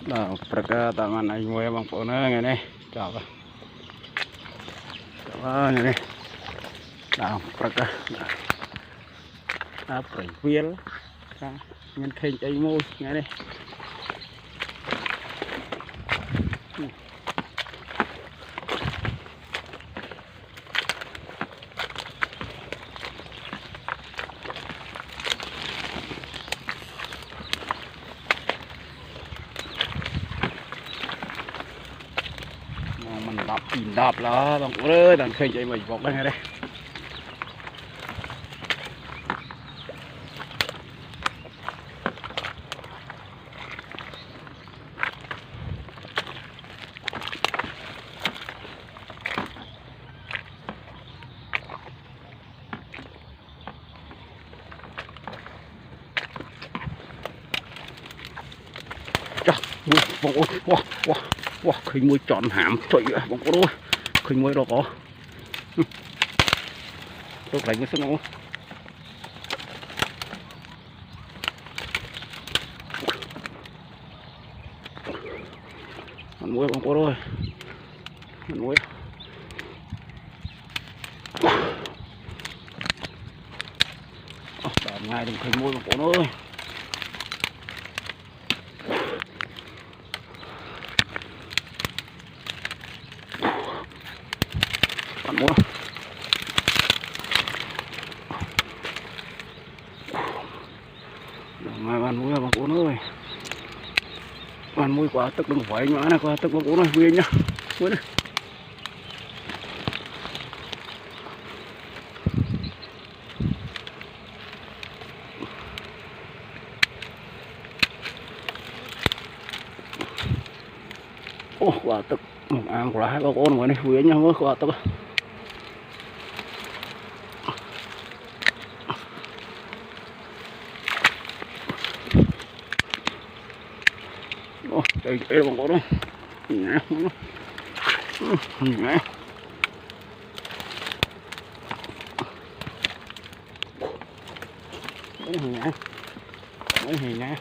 Đó, perkataan anh mua bằng phố nữa ngày này, chào các ngày này, đó, perkataan, apa viên, nhân khen cháy môi ngày này, mình đạp là bằng phố ơi, đàn khen cháy mình bọc đây đây. Bông ôi, wow, khơi môi tròn hàm trời ơi, bông ôi, khơi môi đó có, tôi lấy cái sức nóng, mình muối bông ôi, mình muối, ngay đừng khơi môi bông ôi. Mua mai bạn muối mà cuốn ơi, bạn muối quá tức đừng phải nhá này, quá tức mà cuốn ơi viên nhá, muối này. Ô quá tức, một ăn quá hai con muối này viên nhá, muối quá tức. Đây bằng con đó, nhẹ, nhẹ, mấy nhẹ.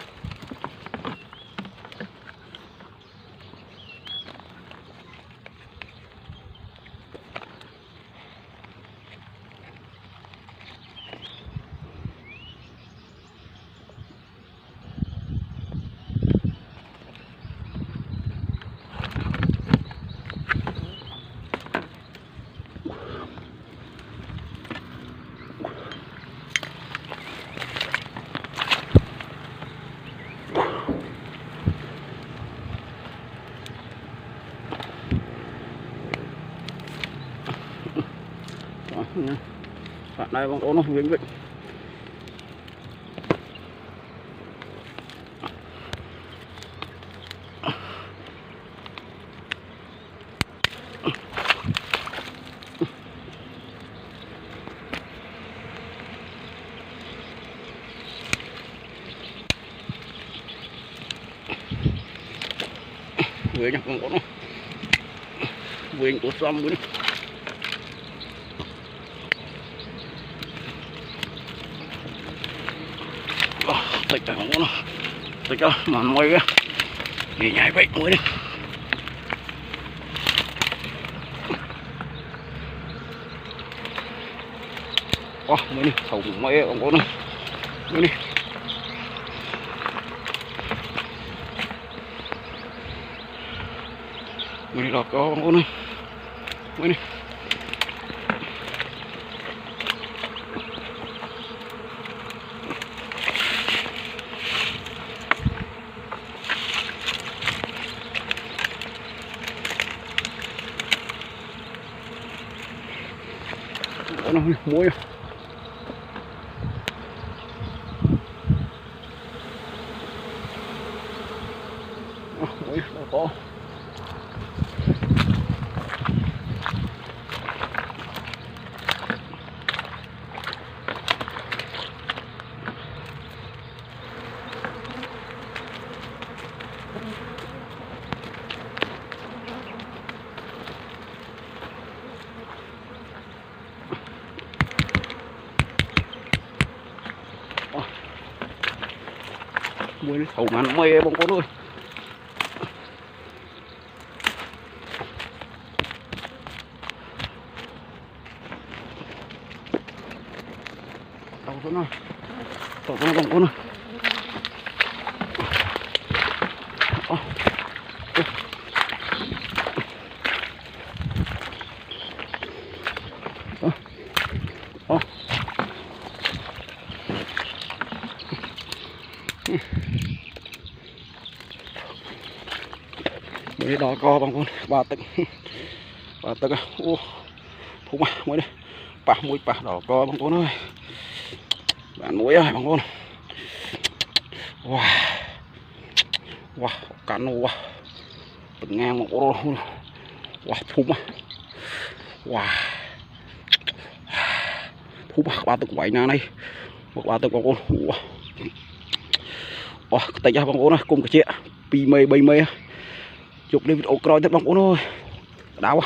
Bạn này bóng nó vĩnh vĩnh. Vừa nhặt bóng nó vừa của xăm nữa. Tịch cả bóng nó tịch đó mà môi á thì nhảy vậy mũi đi. Mới đi thùng mấy ông có nó mới đi lọt có ông có nó mới đi nó muối muối nó có muối thầu ngắn mây bông con ơi con ơi tọt con ơi mới đỏ co bằng con ba tấc à ô thú mà mới đây mũi đỏ co bằng con ơi bạn mũi ơi bằng con wow cắn wow từng ngang một ô wow thú mà thú mà ba tấc bảy na này một ba tấc bằng con tay ra bằng con ơi cùng cái chị pi mây bay mây chụp lên video coi tiếp bằng con ơi đau